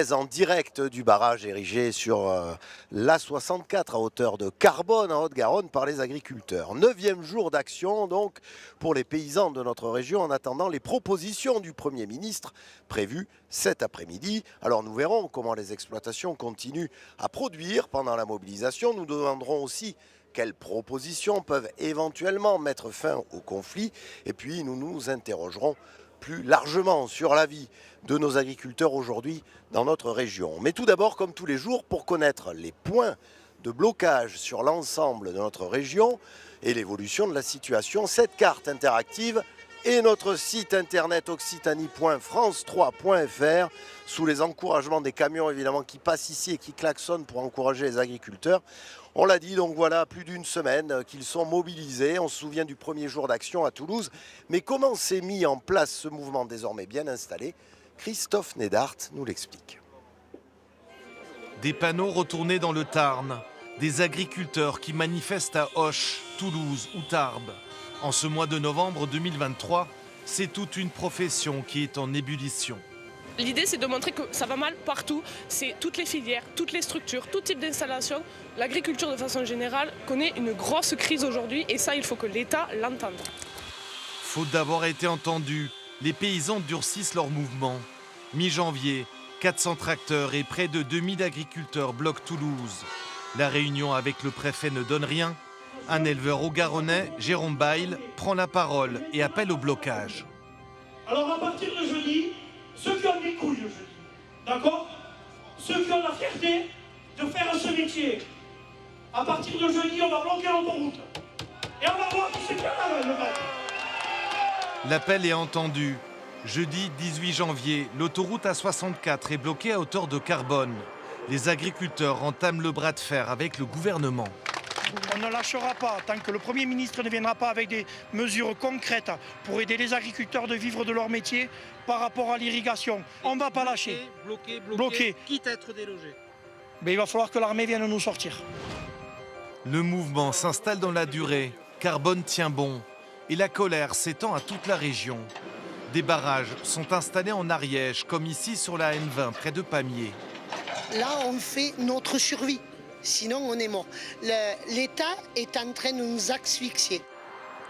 En direct du barrage érigé sur l'A64 à hauteur de Carbone en Haute-Garonne par les agriculteurs. 9e jour d'action donc pour les paysans de notre région en attendant les propositions du Premier ministre prévues cet après-midi. Alors nous verrons comment les exploitations continuent à produire pendant la mobilisation. Nous demanderons aussi quelles propositions peuvent éventuellement mettre fin au conflit. Et puis nous nous interrogerons plus largement sur la vie de nos agriculteurs aujourd'hui dans notre région. Mais tout d'abord, comme tous les jours, pour connaître les points de blocage sur l'ensemble de notre région et l'évolution de la situation, cette carte interactive et notre site internet occitanie.france3.fr sous les encouragements des camions évidemment qui passent ici et qui klaxonnent pour encourager les agriculteurs. On l'a dit, donc voilà, plus d'une semaine qu'ils sont mobilisés. On se souvient du premier jour d'action à Toulouse. Mais comment s'est mis en place ce mouvement désormais bien installé? Christophe Nédart nous l'explique. Des panneaux retournés dans le Tarn, des agriculteurs qui manifestent à Auch, Toulouse ou Tarbes. En ce mois de novembre 2023, c'est toute une profession qui est en ébullition. L'idée, c'est de montrer que ça va mal partout. C'est toutes les filières, toutes les structures, tout type d'installation. L'agriculture, de façon générale, connaît une grosse crise aujourd'hui et ça, il faut que l'État l'entende. Faute d'avoir été entendus, les paysans durcissent leur mouvement. Mi-janvier, 400 tracteurs et près de 2000 agriculteurs bloquent Toulouse. La réunion avec le préfet ne donne rien. Un éleveur haut-garonnais, Jérôme Bail, prend la parole et appelle au blocage. Alors à partir de jeudi, ceux qui ont des couilles le jeudi, d'accord? Ceux qui ont la fierté de faire ce métier, à partir de jeudi, on va bloquer l'autoroute. Et on va voir qui c'est qui a le mettre. L'appel est entendu. Jeudi 18 janvier, l'autoroute A64 est bloquée à hauteur de Carbone. Les agriculteurs entament le bras de fer avec le gouvernement. On ne lâchera pas tant que le Premier ministre ne viendra pas avec des mesures concrètes pour aider les agriculteurs de vivre de leur métier par rapport à l'irrigation. On ne va pas lâcher. Bloquer. Quitte à être délogé. Mais il va falloir que l'armée vienne nous sortir. Le mouvement s'installe dans la durée. Carbone tient bon. Et la colère s'étend à toute la région. Des barrages sont installés en Ariège, comme ici sur la N20, près de Pamiers. Là, on fait notre survie. Sinon, on est mort. L'État est en train de nous asphyxier.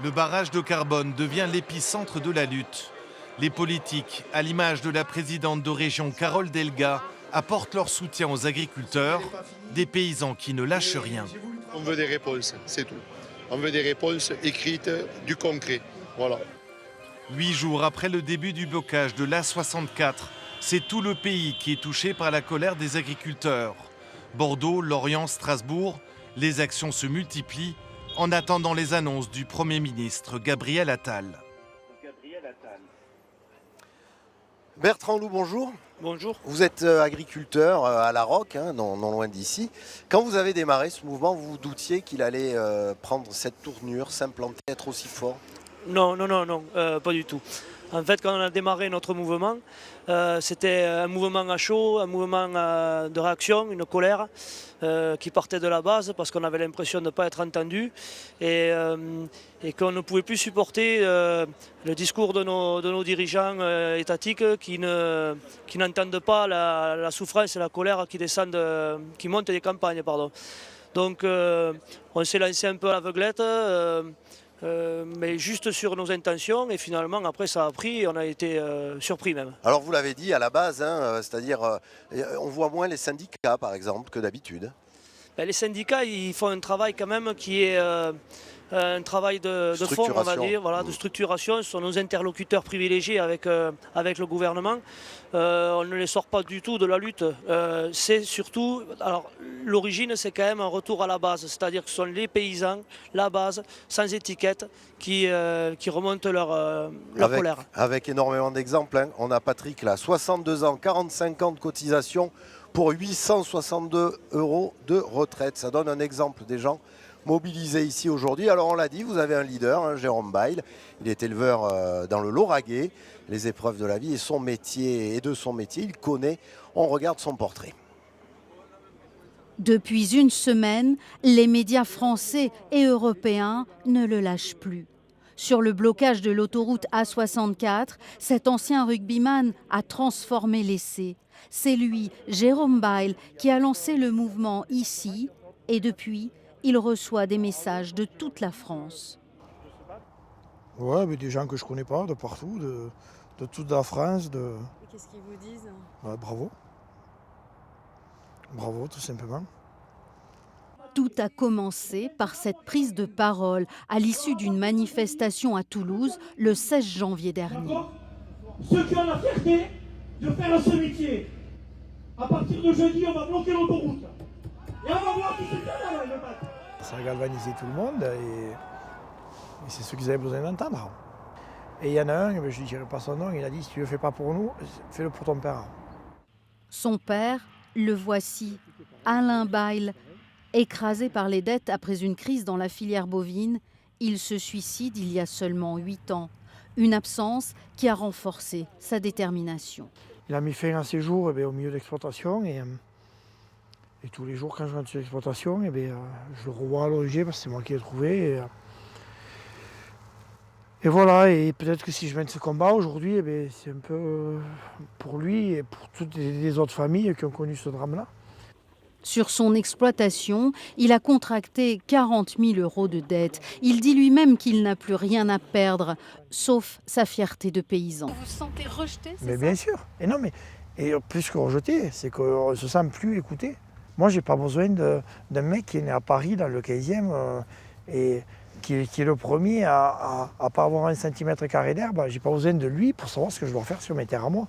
Le barrage de Carbone devient l'épicentre de la lutte. Les politiques, à l'image de la présidente de région Carole Delga, apportent leur soutien aux agriculteurs, des paysans qui ne lâchent rien. On veut des réponses, c'est tout. On veut des réponses écrites, du concret. Voilà. 8 jours après le début du blocage de l'A64, c'est tout le pays qui est touché par la colère des agriculteurs. Bordeaux, Lorient, Strasbourg, les actions se multiplient en attendant les annonces du Premier ministre Gabriel Attal. Bertrand Loup, bonjour. Bonjour. Vous êtes agriculteur à La Roque, non loin d'ici. Quand vous avez démarré ce mouvement, vous vous doutiez qu'il allait prendre cette tournure, s'implanter, être aussi fort? Non, pas du tout. En fait, quand on a démarré notre mouvement, c'était un mouvement à chaud, un mouvement de réaction, une colère qui partait de la base parce qu'on avait l'impression de ne pas être entendu et qu'on ne pouvait plus supporter le discours de nos dirigeants étatiques qui n'entendent pas la souffrance et la colère qui montent des campagnes. Donc on s'est lancé un peu à l'aveuglette. Mais juste sur nos intentions et finalement après ça a pris et on a été surpris même. Alors vous l'avez dit à la base, c'est-à-dire on voit moins les syndicats par exemple que d'habitude. Les syndicats ils font un travail quand même qui est un travail de fond, on va dire, voilà, de structuration. Ce sont nos interlocuteurs privilégiés avec le gouvernement. On ne les sort pas du tout de la lutte. C'est surtout, alors l'origine c'est quand même un retour à la base, c'est-à-dire que ce sont les paysans, la base, sans étiquette, qui remontent leur colère. Avec énormément d'exemples, on a Patrick là, 62 ans, 45 ans de cotisation pour 862 € de retraite. Ça donne un exemple des gens mobilisés ici aujourd'hui. Alors on l'a dit, vous avez un leader, Jérôme Bail. Il est éleveur dans le Lauragais. Les épreuves de la vie et son métier, il connaît. On regarde son portrait. Depuis une semaine, les médias français et européens ne le lâchent plus. Sur le blocage de l'autoroute A64, cet ancien rugbyman a transformé l'essai. C'est lui, Jérôme Bail, qui a lancé le mouvement ici et depuis, il reçoit des messages de toute la France. Ouais, mais des gens que je ne connais pas, de partout, de toute la France. Et qu'est-ce qu'ils vous disent? Bravo. Bravo, tout simplement. Tout a commencé par cette prise de parole à l'issue d'une manifestation à Toulouse le 16 janvier dernier. Ceux qui ont la fierté de faire ce métier, à partir de jeudi, on va bloquer l'autoroute. Et on va voir qui c'est là, le match. Ça a galvanisé tout le monde et c'est ce qu'ils avaient besoin d'entendre. Et il y en a un, je ne dirai pas son nom, il a dit « si tu ne le fais pas pour nous, fais-le pour ton père ». Son père, le voici, Alain Bail. Écrasé par les dettes après une crise dans la filière bovine, il se suicide il y a seulement 8 ans. Une absence qui a renforcé sa détermination. Il a mis fin à ses jours au milieu de l'exploitation et tous les jours quand je rentre sur l'exploitation, je le revois allongé parce que c'est moi qui l'ai trouvé. Et voilà, et peut-être que si je mène ce combat aujourd'hui, c'est un peu pour lui et pour toutes les autres familles qui ont connu ce drame-là. Sur son exploitation, il a contracté 40 000 € de dettes. Il dit lui-même qu'il n'a plus rien à perdre, sauf sa fierté de paysan. Vous vous sentez rejeté, c'est Mais ça? bien sûr. Et plus que rejeté, c'est qu'on ne se sent plus écouté. Moi, je n'ai pas besoin d'un mec qui est né à Paris, dans le 15e, et qui est le premier à ne pas avoir 1 cm² d'herbe. Je n'ai pas besoin de lui pour savoir ce que je dois faire sur mes terres à moi.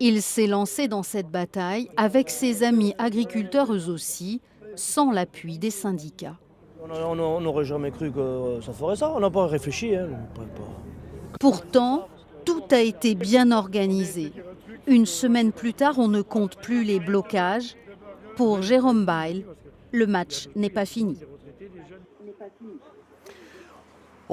Il s'est lancé dans cette bataille avec ses amis agriculteurs eux aussi, sans l'appui des syndicats. On n'aurait jamais cru que ça ferait ça, on n'a pas réfléchi. Pourtant, tout a été bien organisé. Une semaine plus tard, on ne compte plus les blocages. Pour Jérôme Bail, le match n'est pas fini.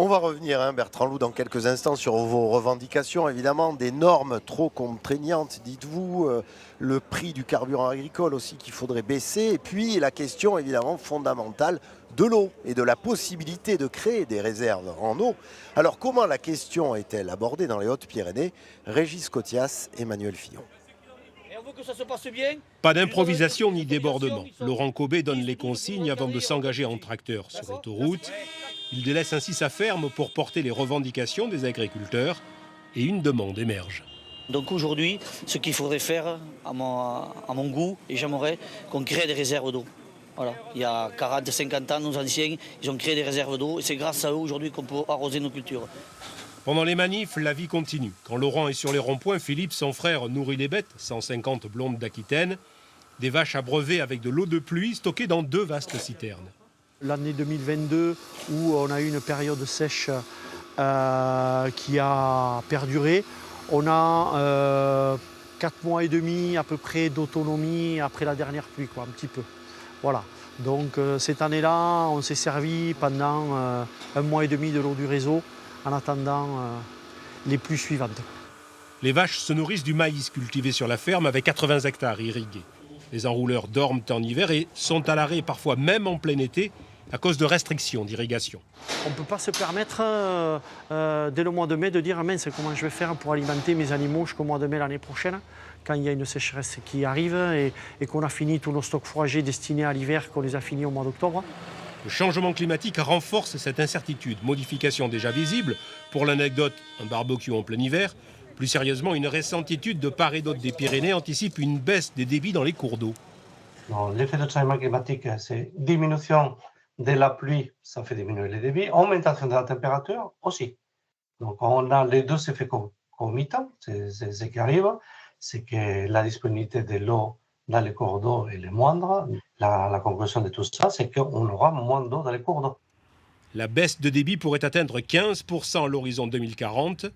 On va revenir, Bertrand Loup, dans quelques instants sur vos revendications. Évidemment, des normes trop contraignantes, dites-vous, le prix du carburant agricole aussi qu'il faudrait baisser. Et puis la question, évidemment, fondamentale de l'eau et de la possibilité de créer des réserves en eau. Alors, comment la question est-elle abordée dans les Hautes-Pyrénées? Régis Cotias, Emmanuel Fillon. Que ça se passe bien. Pas d'improvisation ni débordement. Laurent Cobet donne les consignes avant de s'engager en tracteur sur l'autoroute. Il délaisse ainsi sa ferme pour porter les revendications des agriculteurs et une demande émerge. Donc aujourd'hui, ce qu'il faudrait faire, à mon goût, et j'aimerais qu'on crée des réserves d'eau. Voilà. Il y a 40-50 ans, nos anciens, ils ont créé des réserves d'eau et c'est grâce à eux aujourd'hui qu'on peut arroser nos cultures. Pendant les manifs, la vie continue. Quand Laurent est sur les ronds-points, Philippe, son frère, nourrit les bêtes, 150 blondes d'Aquitaine, des vaches abreuvées avec de l'eau de pluie stockée dans 2 vastes citernes. L'année 2022, où on a eu une période sèche qui a perduré, on a 4 mois et demi à peu près d'autonomie après la dernière pluie, un petit peu. Voilà. Donc cette année-là, on s'est servi pendant 1 mois et demi de l'eau du réseau, en attendant les pluies suivantes. Les vaches se nourrissent du maïs cultivé sur la ferme avec 80 hectares irrigués. Les enrouleurs dorment en hiver et sont à l'arrêt parfois même en plein été à cause de restrictions d'irrigation. On ne peut pas se permettre dès le mois de mai de dire « mince, comment je vais faire pour alimenter mes animaux jusqu'au mois de mai l'année prochaine ?» quand il y a une sécheresse qui arrive et qu'on a fini tous nos stocks fourragers destinés à l'hiver, qu'on les a finis au mois d'octobre. Le changement climatique renforce cette incertitude. Modification déjà visible. Pour l'anecdote, un barbecue en plein hiver. Plus sérieusement, une récente étude de part et d'autre des Pyrénées anticipe une baisse des débits dans les cours d'eau. L'effet du changement climatique, c'est diminution de la pluie, ça fait diminuer les débits. Augmentation de la température aussi. Donc on a les 2 effets concomitants. C'est ce qui arrive, c'est que la disponibilité de l'eau dans les cours d'eau est moindre. La conclusion de tout ça, c'est qu'on aura moins d'eau dans les cours d'eau. La baisse de débit pourrait atteindre 15% à l'horizon 2040.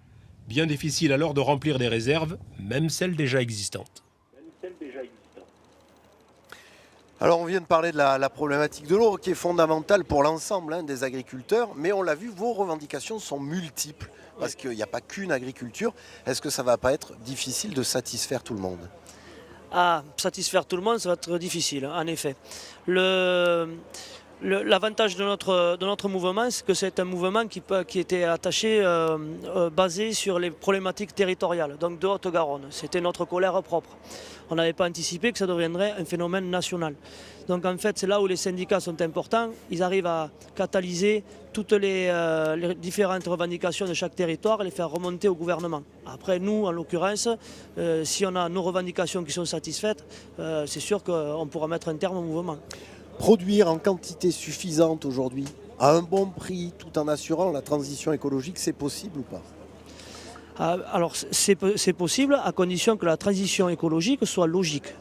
Bien difficile alors de remplir des réserves, même celles déjà existantes. Alors on vient de parler de la problématique de l'eau qui est fondamentale pour l'ensemble des agriculteurs, mais on l'a vu, vos revendications sont multiples parce qu'il n'y a pas qu'une agriculture. Est-ce que ça ne va pas être difficile de satisfaire tout le monde? Satisfaire tout le monde, ça va être difficile, en effet. L'avantage de notre mouvement, c'est que c'est un mouvement qui était attaché, basé sur les problématiques territoriales, donc de Haute-Garonne. C'était notre colère propre. On n'avait pas anticipé que ça deviendrait un phénomène national. Donc en fait, c'est là où les syndicats sont importants. Ils arrivent à catalyser toutes les différentes revendications de chaque territoire et les faire remonter au gouvernement. Après, nous, en l'occurrence, si on a nos revendications qui sont satisfaites, c'est sûr qu'on pourra mettre un terme au mouvement. Produire en quantité suffisante aujourd'hui, à un bon prix, tout en assurant la transition écologique, c'est possible ou pas ? Alors c'est possible à condition que la transition écologique soit logique.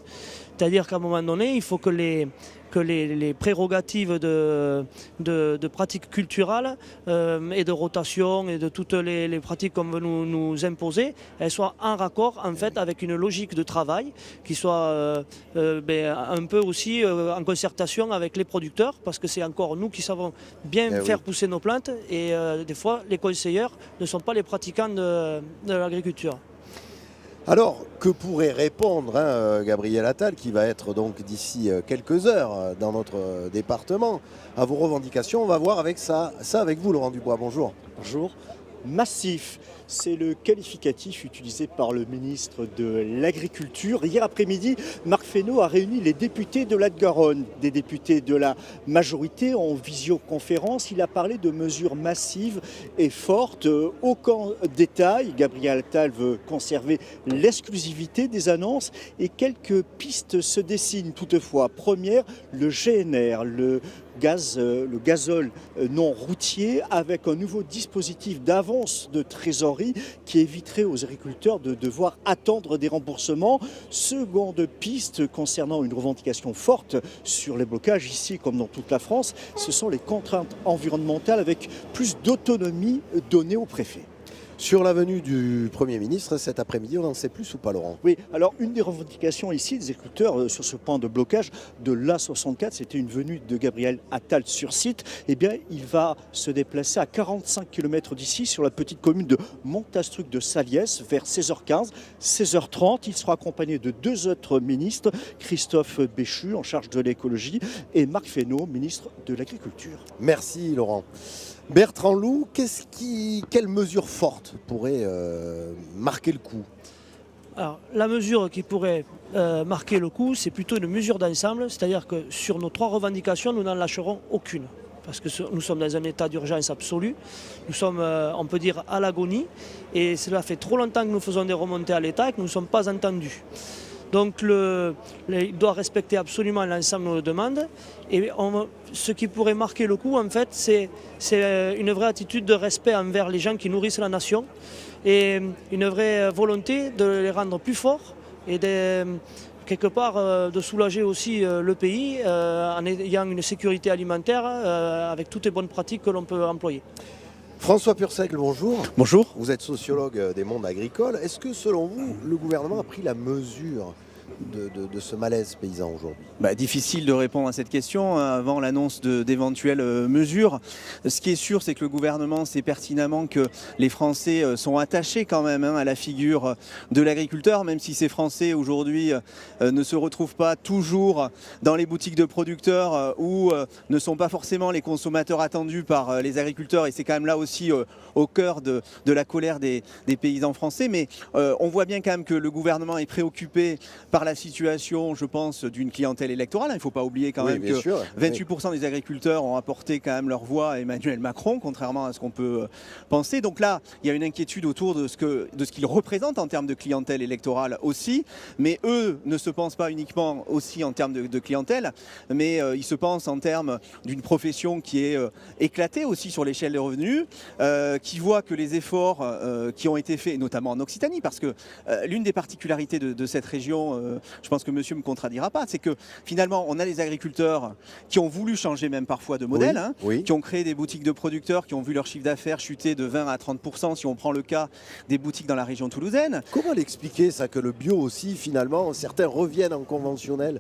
C'est-à-dire qu'à un moment donné, il faut que les prérogatives de pratiques culturelles et de rotation et de toutes les pratiques qu'on veut nous imposer, elles soient en raccord en fait avec une logique de travail qui soit un peu aussi en concertation avec les producteurs, parce que c'est encore nous qui savons bien faire pousser nos plantes et des fois les conseilleurs ne sont pas les pratiquants de l'agriculture. Alors, que pourrait répondre Gabriel Attal, qui va être donc d'ici quelques heures dans notre département, à vos revendications? On va voir avec ça avec vous, Laurent Dubois. Bonjour. Bonjour. Massif, c'est le qualificatif utilisé par le ministre de l'Agriculture. Hier après-midi, Marc Fesneau a réuni les députés de Lot-et-Garonne, des députés de la majorité en visioconférence. Il a parlé de mesures massives et fortes. Aucun détail. Gabriel Attal veut conserver l'exclusivité des annonces et quelques pistes se dessinent toutefois. Première, le GNR, le gazole non routier, avec un nouveau dispositif d'avance de trésorerie qui éviterait aux agriculteurs de devoir attendre des remboursements. Seconde piste concernant une revendication forte sur les blocages ici comme dans toute la France, ce sont les contraintes environnementales avec plus d'autonomie donnée aux préfets. Sur la venue du Premier ministre cet après-midi, on en sait plus ou pas, Laurent? Oui, alors une des revendications ici des agriculteurs sur ce point de blocage de l'A64, c'était une venue de Gabriel Attal sur site. Eh bien, il va se déplacer à 45 km d'ici, sur la petite commune de Montastruc de Saliès, vers 16h15, 16h30. Il sera accompagné de deux autres ministres, Christophe Béchu, en charge de l'écologie, et Marc Fesneau, ministre de l'Agriculture. Merci, Laurent. Bertrand Loup, quelle mesure forte pourrait marquer le coup? Alors, la mesure qui pourrait marquer le coup, c'est plutôt une mesure d'ensemble, c'est-à-dire que sur nos trois revendications, nous n'en lâcherons aucune. Parce que nous sommes dans un état d'urgence absolu, nous sommes, on peut dire, à l'agonie, et cela fait trop longtemps que nous faisons des remontées à l'État et que nous ne sommes pas entendus. Donc il doit respecter absolument l'ensemble de nos demandes. Et ce qui pourrait marquer le coup, en fait, c'est une vraie attitude de respect envers les gens qui nourrissent la nation et une vraie volonté de les rendre plus forts et quelque part de soulager aussi le pays en ayant une sécurité alimentaire avec toutes les bonnes pratiques que l'on peut employer. François Purseigle, bonjour. Bonjour. Vous êtes sociologue des mondes agricoles. Est-ce que, selon vous, le gouvernement a pris la mesure de ce malaise paysan aujourd'hui? Difficile de répondre à cette question avant l'annonce d'éventuelles mesures. Ce qui est sûr, c'est que le gouvernement sait pertinemment que les Français sont attachés quand même à la figure de l'agriculteur, même si ces Français aujourd'hui ne se retrouvent pas toujours dans les boutiques de producteurs ou ne sont pas forcément les consommateurs attendus par les agriculteurs. Et c'est quand même là aussi au cœur de la colère des paysans français. Mais on voit bien quand même que le gouvernement est préoccupé par la situation, je pense, d'une clientèle électorale. Il ne faut pas oublier quand même que 28% des agriculteurs ont apporté quand même leur voix à Emmanuel Macron, contrairement à ce qu'on peut penser. Donc là, il y a une inquiétude autour de ce qu'ils représentent en termes de clientèle électorale aussi. Mais eux ne se pensent pas uniquement aussi en termes de clientèle, mais ils se pensent en termes d'une profession qui est éclatée aussi sur l'échelle des revenus, qui voit que les efforts qui ont été faits, notamment en Occitanie, parce que l'une des particularités de cette région, je pense que monsieur ne me contredira pas, c'est que finalement on a des agriculteurs qui ont voulu changer même parfois de modèle, qui ont créé des boutiques de producteurs, qui ont vu leur chiffre d'affaires chuter de 20 à 30% si on prend le cas des boutiques dans la région toulousaine. Comment l'expliquer ça, que le bio aussi finalement, certains reviennent en conventionnel?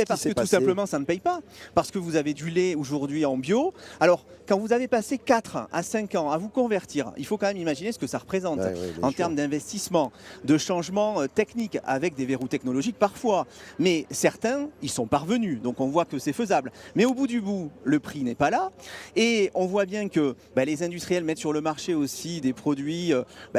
Parce que tout simplement ça ne paye pas, parce que vous avez du lait aujourd'hui en bio. Alors quand vous avez passé 4 à 5 ans à vous convertir, il faut quand même imaginer ce que ça représente en termes d'investissement, de changement technique avec des verrous technologiques. écologique parfois. Mais certains, ils sont parvenus, donc on voit que c'est faisable. Mais au bout du bout, le prix n'est pas là. Et on voit bien que les industriels mettent sur le marché aussi des produits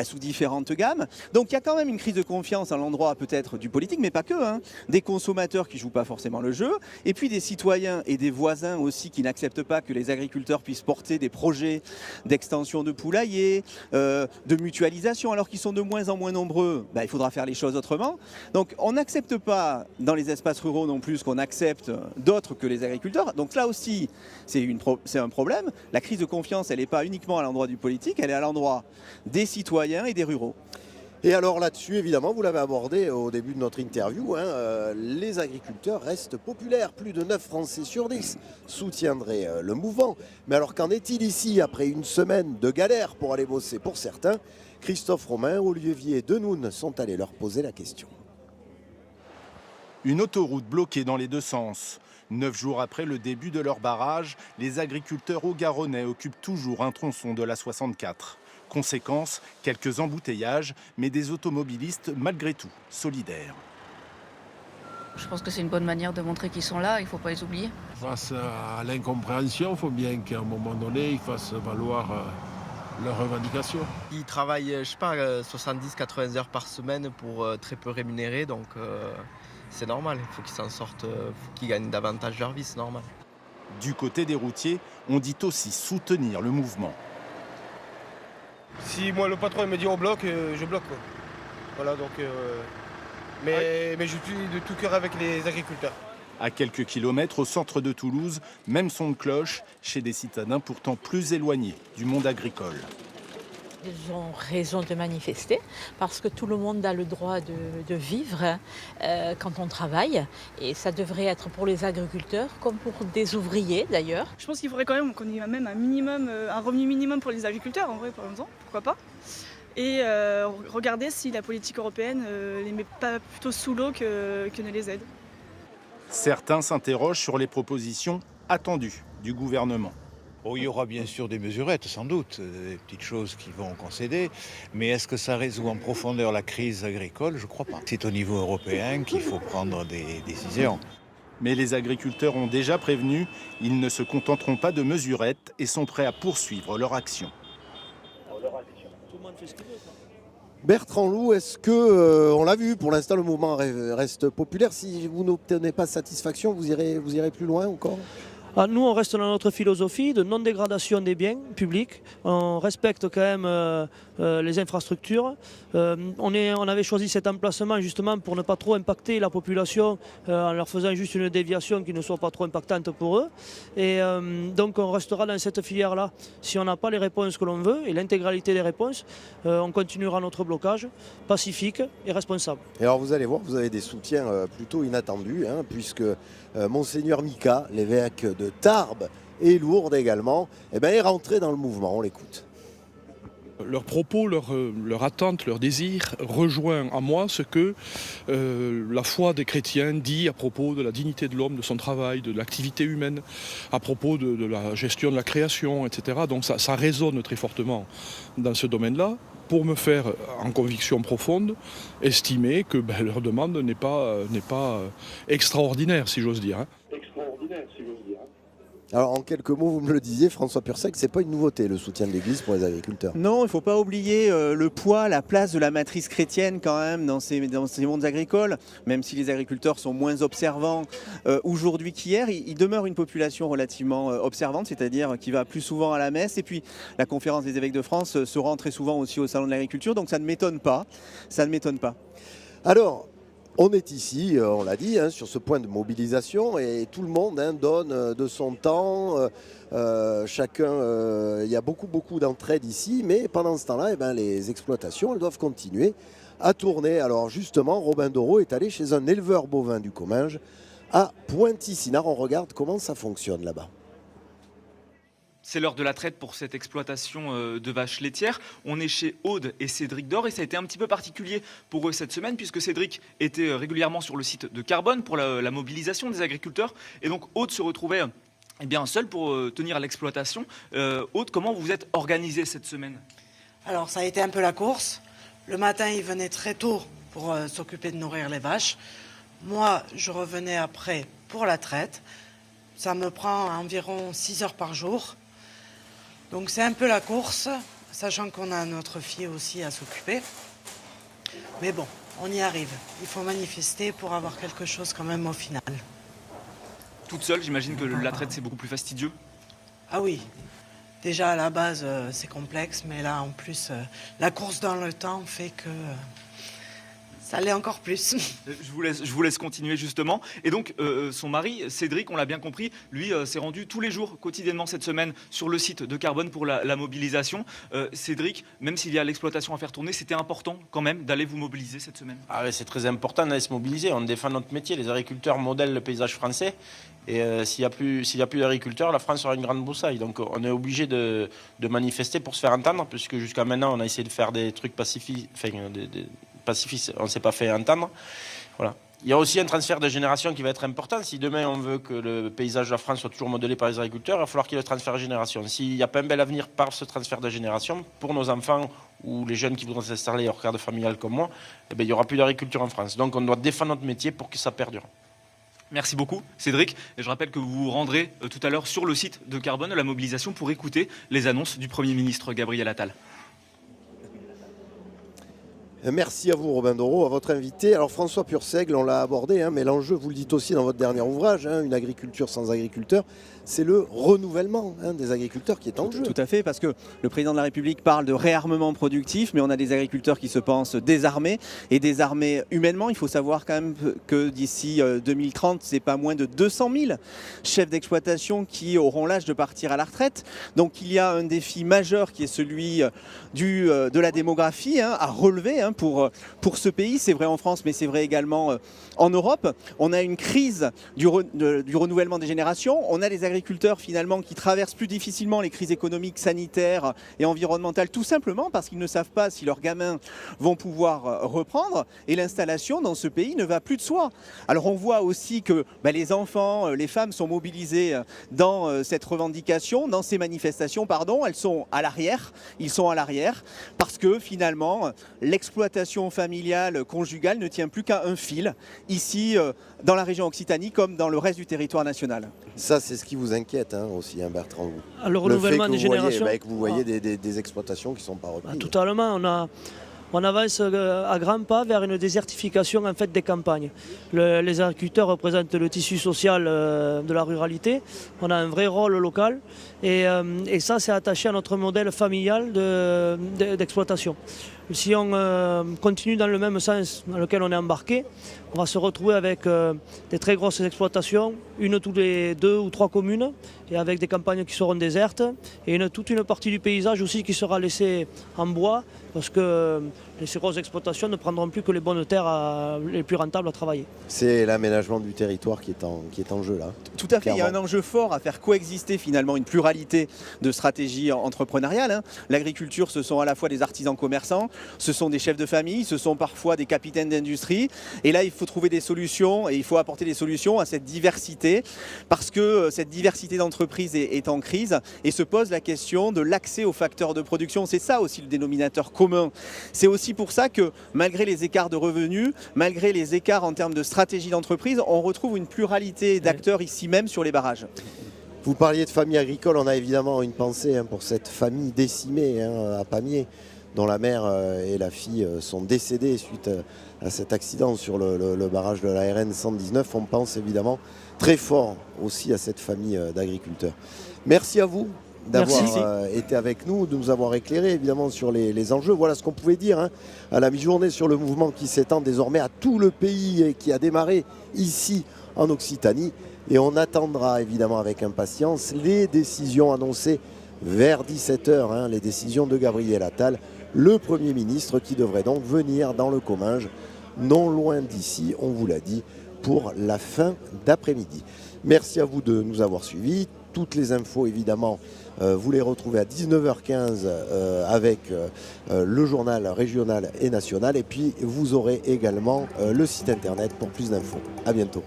sous différentes gammes. Donc il y a quand même une crise de confiance à l'endroit peut-être du politique, mais pas que, des consommateurs qui ne jouent pas forcément le jeu, et puis des citoyens et des voisins aussi qui n'acceptent pas que les agriculteurs puissent porter des projets d'extension de poulaillers, de mutualisation, alors qu'ils sont de moins en moins nombreux. Il faudra faire les choses autrement. Donc on n'accepte pas dans les espaces ruraux non plus qu'on accepte d'autres que les agriculteurs. Donc là aussi, c'est un problème. La crise de confiance, elle n'est pas uniquement à l'endroit du politique, elle est à l'endroit des citoyens et des ruraux. Et alors là-dessus, évidemment, vous l'avez abordé au début de notre interview, les agriculteurs restent populaires. Plus de 9 Français sur 10 soutiendraient le mouvement. Mais alors qu'en est-il ici, après une semaine de galère pour aller bosser pour certains? Christophe Romain, Olivier Denoun sont allés leur poser la question. Une autoroute bloquée dans les deux sens. 9 jours après le début de leur barrage, les agriculteurs haut-garonnais occupent toujours un tronçon de la 64. Conséquence, quelques embouteillages, mais des automobilistes malgré tout solidaires. Je pense que c'est une bonne manière de montrer qu'ils sont là, il ne faut pas les oublier. Face à l'incompréhension, il faut bien qu'à un moment donné, ils fassent valoir leurs revendications. Ils travaillent, 70-80 heures par semaine pour très peu rémunérés, donc c'est normal, il faut qu'ils s'en sortent, faut qu'ils gagnent davantage leur vie, c'est normal. Du côté des routiers, on dit aussi soutenir le mouvement. Si moi le patron il me dit on bloque, je bloque quoi. Voilà donc mais je suis de tout cœur avec les agriculteurs. À quelques kilomètres au centre de Toulouse, même son de cloche chez des citadins pourtant plus éloignés du monde agricole. Ils ont raison de manifester parce que tout le monde a le droit de vivre quand on travaille et ça devrait être pour les agriculteurs comme pour des ouvriers d'ailleurs. Je pense qu'il faudrait quand même qu'on ait même un revenu minimum pour les agriculteurs en vrai par exemple, pourquoi pas. Et regarder si la politique européenne les met pas plutôt sous l'eau que ne les aide. Certains s'interrogent sur les propositions attendues du gouvernement. Il y aura bien sûr des mesurettes, sans doute, des petites choses qui vont concéder, mais est-ce que ça résout en profondeur la crise agricole? Je ne crois pas. C'est au niveau européen qu'il faut prendre des décisions. Mais les agriculteurs ont déjà prévenu, ils ne se contenteront pas de mesurettes et sont prêts à poursuivre leur action. Bertrand Loup, est-ce que, on l'a vu, pour l'instant le mouvement reste populaire. Si vous n'obtenez pas satisfaction, vous irez plus loin encore? Nous, on reste dans notre philosophie de non-dégradation des biens publics. On respecte quand même les infrastructures. On avait choisi cet emplacement justement pour ne pas trop impacter la population en leur faisant juste une déviation qui ne soit pas trop impactante pour eux. Et donc on restera dans cette filière-là. Si on n'a pas les réponses que l'on veut et l'intégralité des réponses, on continuera notre blocage pacifique et responsable. Et alors vous allez voir, vous avez des soutiens plutôt inattendus, puisque Monseigneur Mika, l'évêque de Tarbes et Lourdes également, est rentré dans le mouvement. On l'écoute. Leur propos, leur attente, leur désir rejoint à moi ce que la foi des chrétiens dit à propos de la dignité de l'homme, de son travail, de l'activité humaine, à propos de la gestion de la création, etc. Donc ça résonne très fortement dans ce domaine-là, pour me faire, en conviction profonde, estimer que leur demande n'est pas extraordinaire, si j'ose dire. Alors en quelques mots, vous me le disiez, François Pursec, c'est pas une nouveauté le soutien de l'Église pour les agriculteurs. Non, il ne faut pas oublier le poids, la place de la matrice chrétienne quand même dans ces mondes agricoles. Même si les agriculteurs sont moins observants aujourd'hui qu'hier, il demeure une population relativement observante, c'est-à-dire qui va plus souvent à la messe. Et puis la conférence des évêques de France se rend très souvent aussi au salon de l'agriculture, donc ça ne m'étonne pas. Ça ne m'étonne pas. Alors, on est ici, on l'a dit, sur ce point de mobilisation et tout le monde donne de son temps. Chacun, il y a beaucoup d'entraide ici, mais pendant ce temps-là, les exploitations, elles doivent continuer à tourner. Alors justement, Robin Doreau est allé chez un éleveur bovin du Comminges à Pointy-Sinard. On regarde comment ça fonctionne là-bas. C'est l'heure de la traite pour cette exploitation de vaches laitières. On est chez Aude et Cédric Dor et ça a été un petit peu particulier pour eux cette semaine puisque Cédric était régulièrement sur le site de Carbone pour la mobilisation des agriculteurs. Et donc Aude se retrouvait seul pour tenir l'exploitation. Aude, comment vous êtes organisé cette semaine? Alors ça a été un peu la course. Le matin, il venait très tôt pour s'occuper de nourrir les vaches. Moi, je revenais après pour la traite. Ça me prend environ 6 heures par jour. Donc c'est un peu la course, sachant qu'on a notre fille aussi à s'occuper. Mais bon, on y arrive. Il faut manifester pour avoir quelque chose quand même au final. Toute seule, j'imagine que la traite, c'est beaucoup plus fastidieux. Ah oui, déjà à la base, c'est complexe, mais là, en plus, la course dans le temps fait que ça l'est encore plus. Je vous laisse continuer justement. Et donc, son mari, Cédric, on l'a bien compris, lui s'est rendu tous les jours, quotidiennement cette semaine, sur le site de Carbone pour la mobilisation. Cédric, même s'il y a l'exploitation à faire tourner, c'était important quand même d'aller vous mobiliser cette semaine. Ah ouais, c'est très important d'aller se mobiliser. On défend notre métier. Les agriculteurs modèlent le paysage français. Et s'il n'y a plus d'agriculteurs, la France aura une grande broussaille. Donc on est obligé de manifester pour se faire entendre, puisque jusqu'à maintenant, on a essayé de faire des trucs pacifistes. On ne s'est pas fait entendre. Voilà. Il y a aussi un transfert de génération qui va être important. Si demain on veut que le paysage de la France soit toujours modelé par les agriculteurs, il va falloir qu'il y ait le transfert de génération. S'il n'y a pas un bel avenir par ce transfert de génération, pour nos enfants ou les jeunes qui voudront s'installer hors cadre familial comme moi, eh bien, il n'y aura plus d'agriculture en France. Donc on doit défendre notre métier pour que ça perdure. Merci beaucoup Cédric. Et je rappelle que vous vous rendrez tout à l'heure sur le site de Carbone, la mobilisation, pour écouter les annonces du Premier ministre Gabriel Attal. Merci à vous Robin Doro, à votre invité. Alors François Purseigle, on l'a abordé, mais l'enjeu, vous le dites aussi dans votre dernier ouvrage, une agriculture sans agriculteurs, c'est le renouvellement des agriculteurs qui est en jeu. Tout à fait, parce que le président de la République parle de réarmement productif, mais on a des agriculteurs qui se pensent désarmés, et désarmés humainement. Il faut savoir quand même que d'ici 2030, c'est pas moins de 200 000 chefs d'exploitation qui auront l'âge de partir à la retraite. Donc il y a un défi majeur qui est celui de la démographie à relever pour ce pays. C'est vrai en France, mais c'est vrai également en Europe. On a une crise du renouvellement des générations. On a les agriculteurs finalement qui traversent plus difficilement les crises économiques, sanitaires et environnementales, tout simplement parce qu'ils ne savent pas si leurs gamins vont pouvoir reprendre, et l'installation dans ce pays ne va plus de soi. Alors on voit aussi que les enfants, les femmes sont mobilisés dans cette revendication, dans ces manifestations, Ils sont à l'arrière parce que finalement l'exploitation familiale conjugale ne tient plus qu'à un fil, ici dans la région Occitanie comme dans le reste du territoire national. Ça, c'est ce qui vous inquiète aussi, Bertrand. Le renouvellement des générations. Que vous voyez des exploitations qui ne sont pas reprises. Totalement. On avance à grands pas vers une désertification des campagnes. Les agriculteurs représentent le tissu social de la ruralité. On a un vrai rôle local et ça, c'est attaché à notre modèle familial d'exploitation. Si on continue dans le même sens dans lequel on est embarqué, on va se retrouver avec des très grosses exploitations, une tous les 2 ou 3 communes, et avec des campagnes qui seront désertes, et toute une partie du paysage aussi qui sera laissée en bois, parce que ces grosses exploitations ne prendront plus que les bonnes terres les plus rentables à travailler. C'est l'aménagement du territoire qui est en jeu là. Tout à fait, il y a un enjeu fort à faire coexister finalement une pluralité de stratégies entrepreneuriales. L'agriculture, ce sont à la fois des artisans commerçants, ce sont des chefs de famille, ce sont parfois des capitaines d'industrie. Et là, il faut trouver des solutions et il faut apporter des solutions à cette diversité, parce que cette diversité d'entreprises est en crise et se pose la question de l'accès aux facteurs de production. C'est ça aussi le dénominateur commun. C'est aussi pour ça que malgré les écarts de revenus, malgré les écarts en termes de stratégie d'entreprise, on retrouve une pluralité d'acteurs ici même sur les barrages. Vous parliez de famille agricole, on a évidemment une pensée pour cette famille décimée à Pamiers, dont la mère et la fille sont décédées suite à cet accident sur le barrage de la RN 119. On pense évidemment très fort aussi à cette famille d'agriculteurs. Merci à vous d'avoir été avec nous, de nous avoir éclairé évidemment sur les enjeux. Voilà ce qu'on pouvait dire à la mi-journée sur le mouvement qui s'étend désormais à tout le pays et qui a démarré ici en Occitanie. Et on attendra évidemment avec impatience les décisions annoncées vers 17h, les décisions de Gabriel Attal, le Premier ministre, qui devrait donc venir dans le Comminges, non loin d'ici, on vous l'a dit, pour la fin d'après-midi. Merci à vous de nous avoir suivis. Toutes les infos, évidemment, vous les retrouvez à 19h15 avec le journal régional et national. Et puis, vous aurez également le site internet pour plus d'infos. À bientôt.